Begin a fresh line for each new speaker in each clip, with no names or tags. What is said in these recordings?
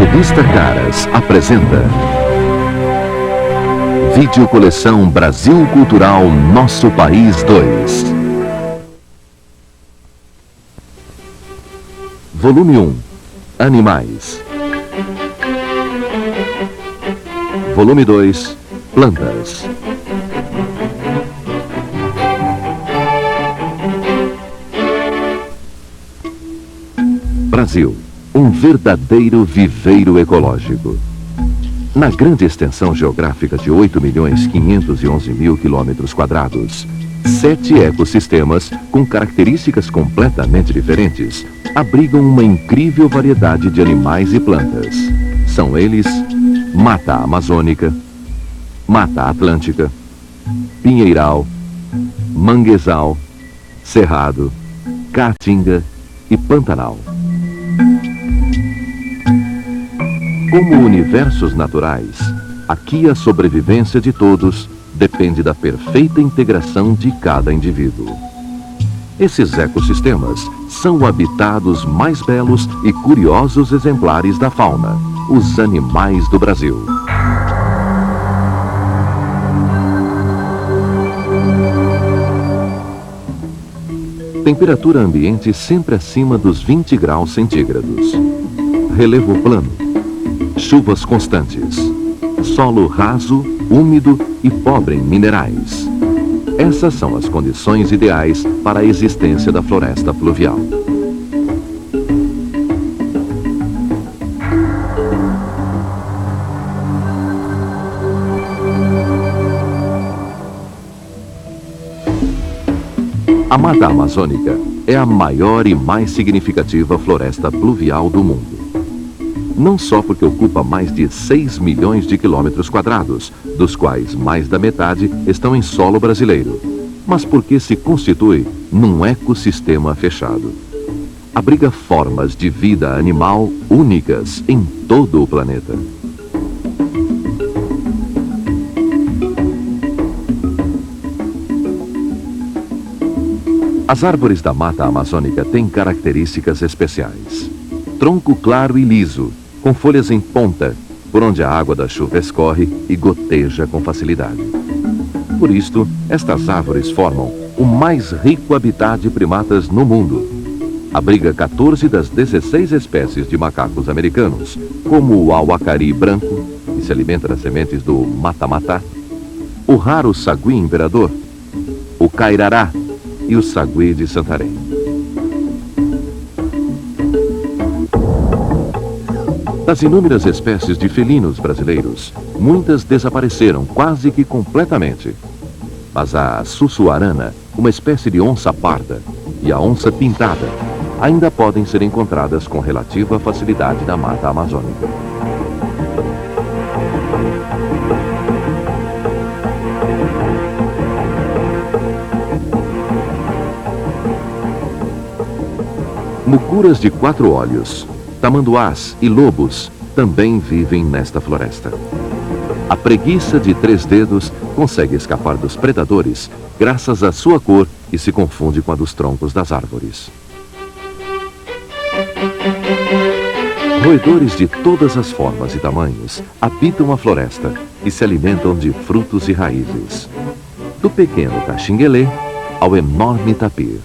Revista Caras apresenta Videocoleção Brasil Cultural Nosso País 2. Volume 1, Animais. Volume 2, Plantas. Brasil, um verdadeiro viveiro ecológico. Na grande extensão geográfica de 8.511.000 km², 7 ecossistemas com características completamente diferentes abrigam uma incrível variedade de animais e plantas. São eles: Mata Amazônica, Mata Atlântica, Pinheiral, Manguezal, Cerrado, Caatinga e Pantanal. Como universos naturais, aqui a sobrevivência de todos depende da perfeita integração de cada indivíduo. Esses ecossistemas são habitados mais belos e curiosos exemplares da fauna, os animais do Brasil. Temperatura ambiente sempre acima dos 20 graus centígrados. Relevo plano. Chuvas constantes. Solo raso, úmido e pobre em minerais. Essas são as condições ideais para a existência da floresta fluvial. A Mata Amazônica é a maior e mais significativa floresta pluvial do mundo. Não só porque ocupa mais de 6 milhões de km², dos quais mais da metade estão em solo brasileiro, mas porque se constitui num ecossistema fechado. Abriga formas de vida animal únicas em todo o planeta. As árvores da Mata Amazônica têm características especiais. Tronco claro e liso, com folhas em ponta, por onde a água da chuva escorre e goteja com facilidade. Por isto, estas árvores formam o mais rico habitat de primatas no mundo. Abriga 14 das 16 espécies de macacos americanos, como o auacari branco, que se alimenta das sementes do mata-mata, o raro sagui imperador, o cairará e o sagui de Santarém. Das inúmeras espécies de felinos brasileiros, muitas desapareceram quase que completamente. Mas a sussuarana, uma espécie de onça parda, e a onça pintada, ainda podem ser encontradas com relativa facilidade na Mata Amazônica. Mucuras de 4 olhos, tamanduás e lobos também vivem nesta floresta. A preguiça de 3 dedos consegue escapar dos predadores graças à sua cor e se confunde com a dos troncos das árvores. Roedores de todas as formas e tamanhos habitam a floresta e se alimentam de frutos e raízes. Do pequeno caxinguelê ao enorme tapir.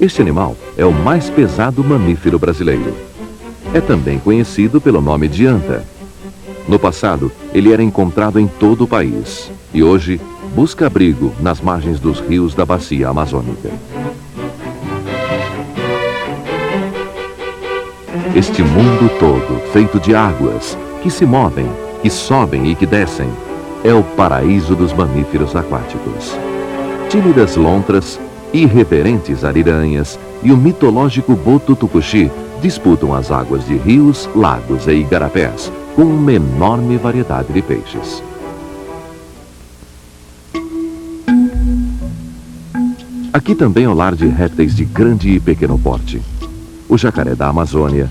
Este animal é o mais pesado mamífero brasileiro. É também conhecido pelo nome de anta. No passado, ele era encontrado em todo o país e hoje busca abrigo nas margens dos rios da bacia amazônica. Este mundo todo, feito de águas, que se movem, que sobem e que descem, é o paraíso dos mamíferos aquáticos. Tímidas lontras, irreverentes ariranhas e o mitológico boto tucuxi disputam as águas de rios, lagos e igarapés com uma enorme variedade de peixes. Aqui também é o lar de répteis de grande e pequeno porte. O jacaré da Amazônia,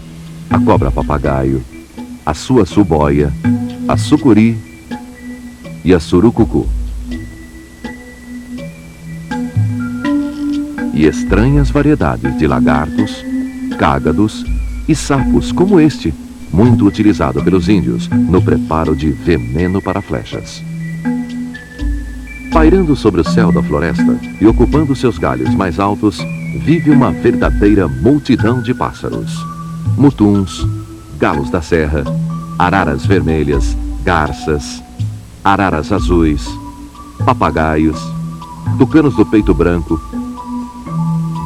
a cobra-papagaio, a sua-suboia, a sucuri e a surucucu. E estranhas variedades de lagartos, cágados e sapos como este, muito utilizado pelos índios no preparo de veneno para flechas. Pairando sobre o céu da floresta e ocupando seus galhos mais altos, vive uma verdadeira multidão de pássaros. Mutuns, galos da serra, araras vermelhas, garças, araras azuis, papagaios, tucanos do peito branco,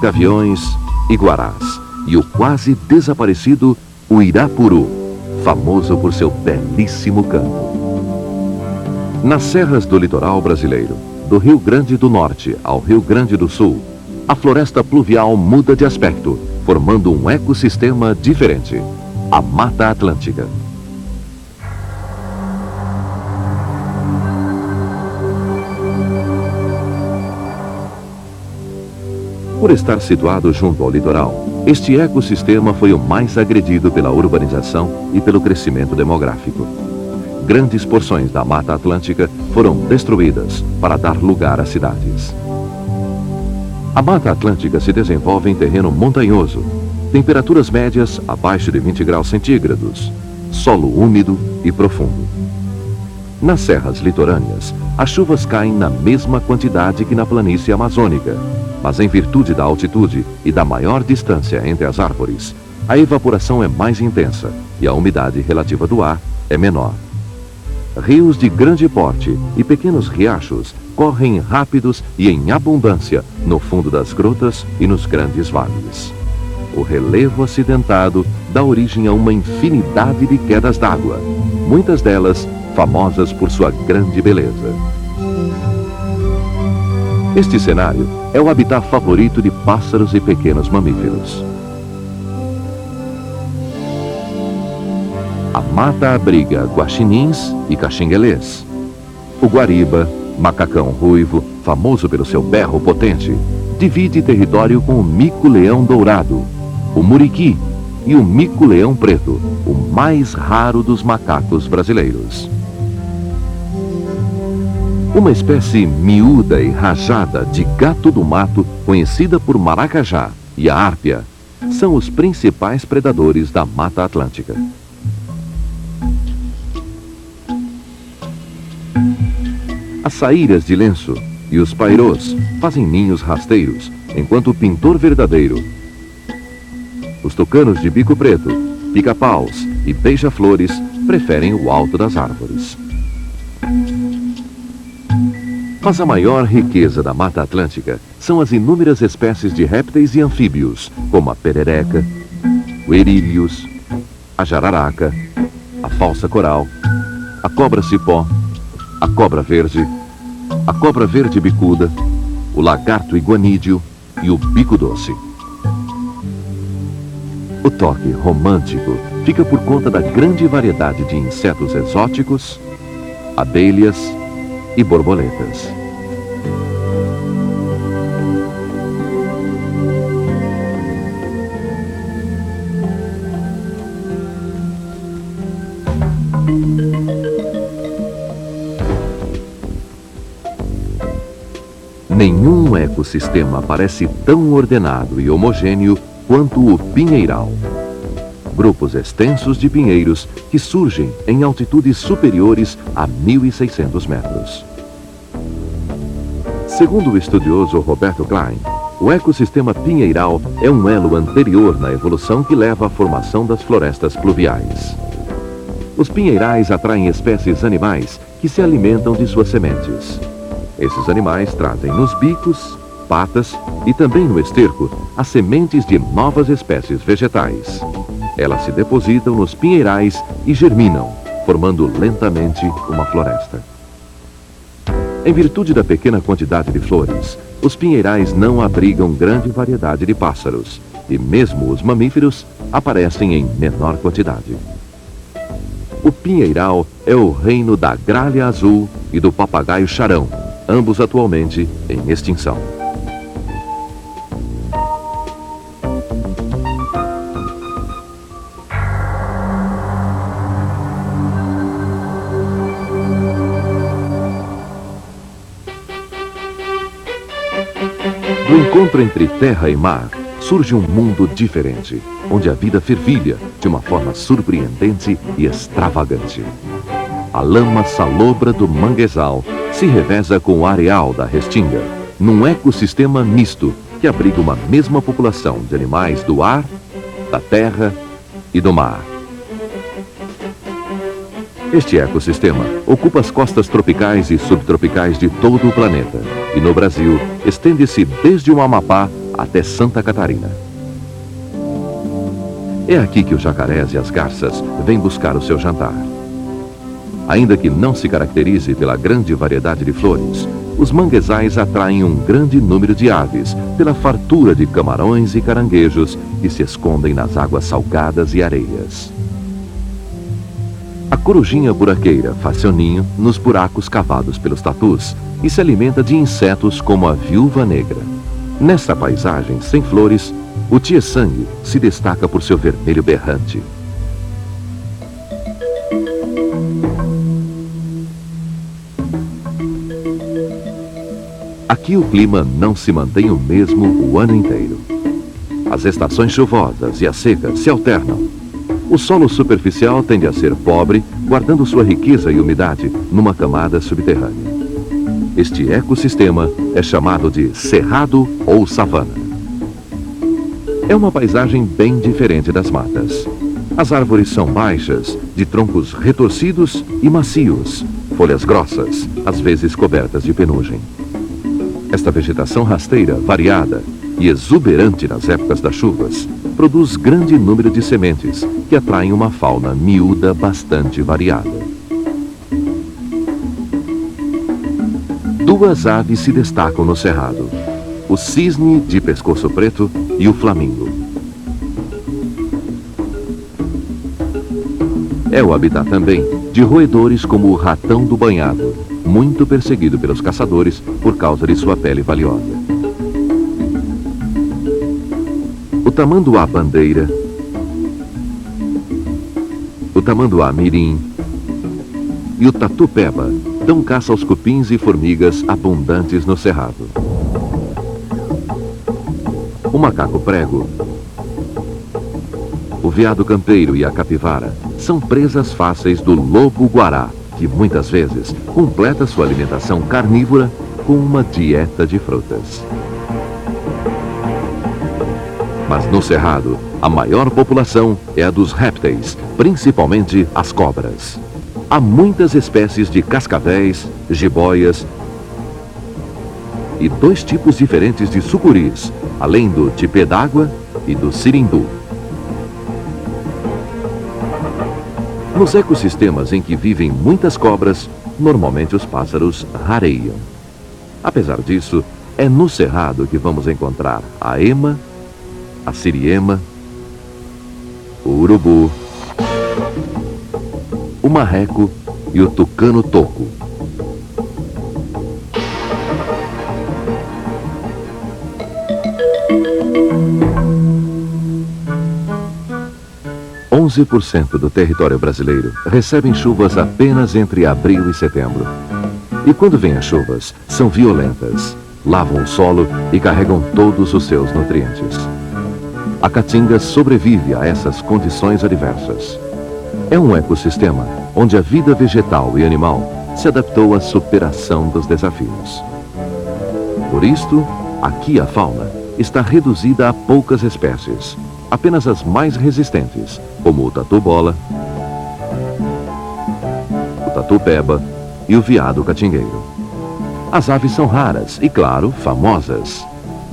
gaviões, iguarás e o quase desaparecido uirapuru, famoso por seu belíssimo canto. Nas serras do litoral brasileiro, do Rio Grande do Norte ao Rio Grande do Sul, a floresta pluvial muda de aspecto, formando um ecossistema diferente, a Mata Atlântica. Por estar situado junto ao litoral, este ecossistema foi o mais agredido pela urbanização e pelo crescimento demográfico. Grandes porções da Mata Atlântica foram destruídas para dar lugar a cidades. A Mata Atlântica se desenvolve em terreno montanhoso, temperaturas médias abaixo de 20 graus centígrados, solo úmido e profundo. Nas serras litorâneas, as chuvas caem na mesma quantidade que na planície amazônica, mas em virtude da altitude e da maior distância entre as árvores, a evaporação é mais intensa e a umidade relativa do ar é menor. Rios de grande porte e pequenos riachos correm rápidos e em abundância no fundo das grotas e nos grandes vales. O relevo acidentado dá origem a uma infinidade de quedas d'água, muitas delas famosas por sua grande beleza. Este cenário é o habitat favorito de pássaros e pequenos mamíferos. A mata abriga guaxinins e caxinguelês. O guariba, macacão ruivo, famoso pelo seu berro potente, divide território com o mico-leão dourado, o muriqui e o mico-leão preto, o mais raro dos macacos brasileiros. Uma espécie miúda e rajada de gato do mato, conhecida por maracajá e a árpia, são os principais predadores da Mata Atlântica. As saíras de lenço e os pairôs fazem ninhos rasteiros, enquanto o pintor verdadeiro, os tucanos de bico preto, pica-paus e beija-flores preferem o alto das árvores. Mas a maior riqueza da Mata Atlântica são as inúmeras espécies de répteis e anfíbios, como a perereca, o erílios, a jararaca, a falsa coral, a cobra-cipó, a cobra verde bicuda, o lagarto iguanídeo e o bico-doce. O toque romântico fica por conta da grande variedade de insetos exóticos, abelhas e borboletas. Nenhum ecossistema parece tão ordenado e homogêneo quanto o pinheiral. Grupos extensos de pinheiros que surgem em altitudes superiores a 1.600 metros. Segundo o estudioso Roberto Klein, o ecossistema pinheiral é um elo anterior na evolução que leva à formação das florestas pluviais. Os pinheirais atraem espécies animais que se alimentam de suas sementes. Esses animais trazem nos bicos, patas e também no esterco as sementes de novas espécies vegetais. Elas se depositam nos pinheirais e germinam, formando lentamente uma floresta. Em virtude da pequena quantidade de flores, os pinheirais não abrigam grande variedade de pássaros e mesmo os mamíferos aparecem em menor quantidade. O pinheiral é o reino da gralha azul e do papagaio charão, ambos atualmente em extinção. Do encontro entre terra e mar, surge um mundo diferente, onde a vida fervilha de uma forma surpreendente e extravagante. A lama salobra do manguezal se reveza com o areal da restinga, num ecossistema misto que abriga uma mesma população de animais do ar, da terra e do mar. Este ecossistema ocupa as costas tropicais e subtropicais de todo o planeta e no Brasil estende-se desde o Amapá até Santa Catarina. É aqui que os jacarés e as garças vêm buscar o seu jantar. Ainda que não se caracterize pela grande variedade de flores, os manguezais atraem um grande número de aves pela fartura de camarões e caranguejos que se escondem nas águas salgadas e areias. A corujinha buraqueira faz seu ninho nos buracos cavados pelos tatus e se alimenta de insetos como a viúva negra. Nesta paisagem sem flores, o tietê-sangue se destaca por seu vermelho berrante. Aqui o clima não se mantém o mesmo o ano inteiro. As estações chuvosas e as secas se alternam. O solo superficial tende a ser pobre, guardando sua riqueza e umidade numa camada subterrânea. Este ecossistema é chamado de cerrado ou savana. É uma paisagem bem diferente das matas. As árvores são baixas, de troncos retorcidos e macios, folhas grossas, às vezes cobertas de penugem. Esta vegetação rasteira, variada e exuberante nas épocas das chuvas, produz grande número de sementes que atraem uma fauna miúda bastante variada. Duas aves se destacam no cerrado: o cisne de pescoço preto e o flamingo. É o habitat também de roedores como o ratão do banhado, muito perseguido pelos caçadores por causa de sua pele valiosa. O tamanduá-bandeira, o tamanduá-mirim e o tatu-peba dão caça aos cupins e formigas abundantes no cerrado. O macaco-prego, o veado campeiro e a capivara são presas fáceis do lobo-guará, que muitas vezes completa sua alimentação carnívora com uma dieta de frutas. Mas no cerrado, a maior população é a dos répteis, principalmente as cobras. Há muitas espécies de cascavéis, jiboias e dois tipos diferentes de sucuris, além do tipê d'água e do sirindu. Nos ecossistemas em que vivem muitas cobras, normalmente os pássaros rareiam. Apesar disso, é no cerrado que vamos encontrar a ema, a siriema, o urubu, o marreco e o tucano-toco. Onze por cento do território brasileiro recebem chuvas apenas entre abril e setembro. E quando vêm as chuvas, são violentas, lavam o solo e carregam todos os seus nutrientes. A caatinga sobrevive a essas condições adversas. É um ecossistema onde a vida vegetal e animal se adaptou à superação dos desafios. Por isto, aqui a fauna está reduzida a poucas espécies, apenas as mais resistentes, como o tatu-bola, o tatu-peba e o veado catingueiro. As aves são raras e, claro, famosas.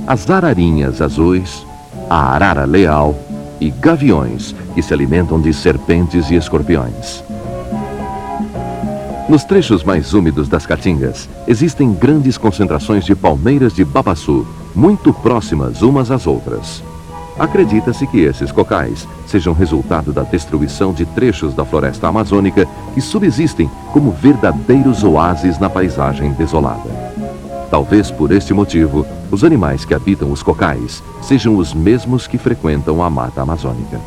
As ararinhas azuis, a arara leal e gaviões, que se alimentam de serpentes e escorpiões. Nos trechos mais úmidos das caatingas, existem grandes concentrações de palmeiras de babaçu, muito próximas umas às outras. Acredita-se que esses cocais sejam resultado da destruição de trechos da floresta amazônica que subsistem como verdadeiros oásis na paisagem desolada. Talvez por este motivo, os animais que habitam os cocais sejam os mesmos que frequentam a mata amazônica.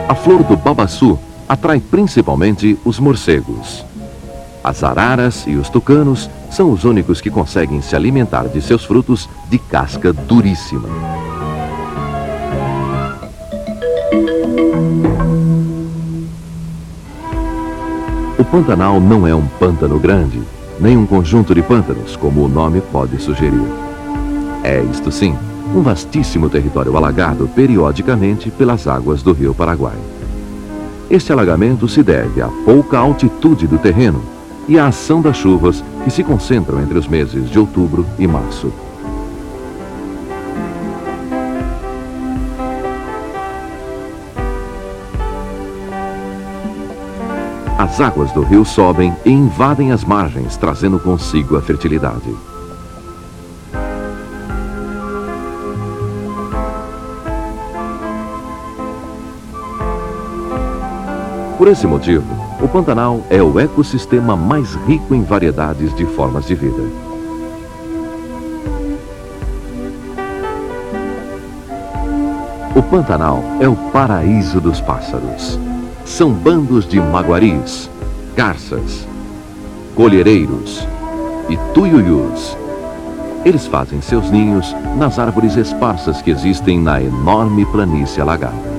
A flor do babaçu atrai principalmente os morcegos. As araras e os tucanos são os únicos que conseguem se alimentar de seus frutos de casca duríssima. O Pantanal não é um pântano grande, nem um conjunto de pântanos, como o nome pode sugerir. É, isto sim, um vastíssimo território alagado periodicamente pelas águas do rio Paraguai. Este alagamento se deve à pouca altitude do terreno e à ação das chuvas que se concentram entre os meses de outubro e março. As águas do rio sobem e invadem as margens, trazendo consigo a fertilidade. Por esse motivo, o Pantanal é o ecossistema mais rico em variedades de formas de vida. O Pantanal é o paraíso dos pássaros. São bandos de maguaris, garças, colhereiros e tuiuius. Eles fazem seus ninhos nas árvores esparsas que existem na enorme planície alagada.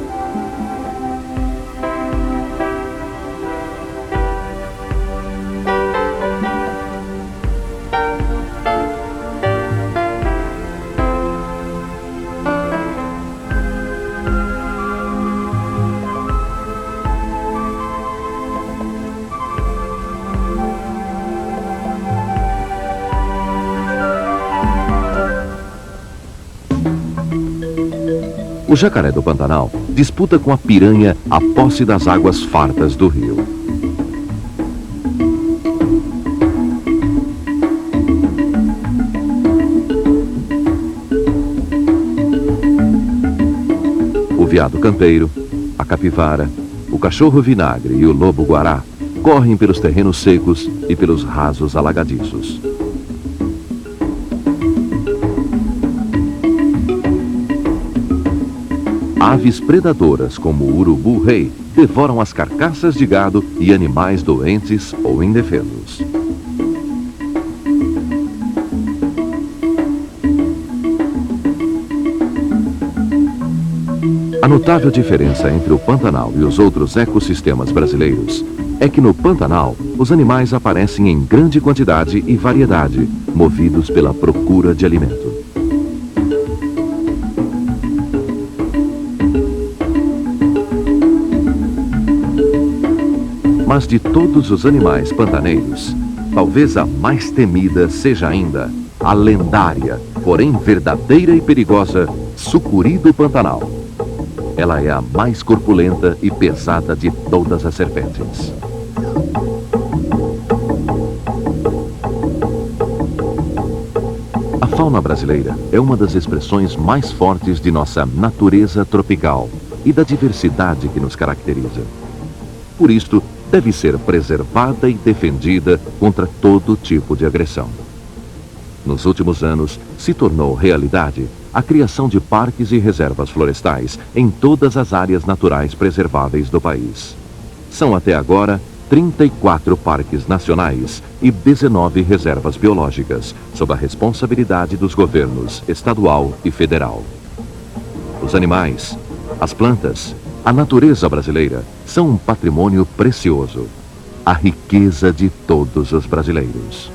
O jacaré do Pantanal disputa com a piranha a posse das águas fartas do rio. O veado campeiro, a capivara, o cachorro vinagre e o lobo-guará correm pelos terrenos secos e pelos rasos alagadiços. Aves predadoras como o urubu-rei devoram as carcaças de gado e animais doentes ou indefesos. A notável diferença entre o Pantanal e os outros ecossistemas brasileiros é que no Pantanal os animais aparecem em grande quantidade e variedade, movidos pela procura de alimento. Mas de todos os animais pantaneiros, talvez a mais temida seja ainda a lendária, porém verdadeira e perigosa, sucuri do Pantanal. Ela é a mais corpulenta e pesada de todas as serpentes. A fauna brasileira é uma das expressões mais fortes de nossa natureza tropical e da diversidade que nos caracteriza. Por isto, deve ser preservada e defendida contra todo tipo de agressão. Nos últimos anos, se tornou realidade a criação de parques e reservas florestais em todas as áreas naturais preserváveis do país. São até agora 34 parques nacionais e 19 reservas biológicas, sob a responsabilidade dos governos estadual e federal. Os animais, as plantas, a natureza brasileira são um patrimônio precioso, a riqueza de todos os brasileiros.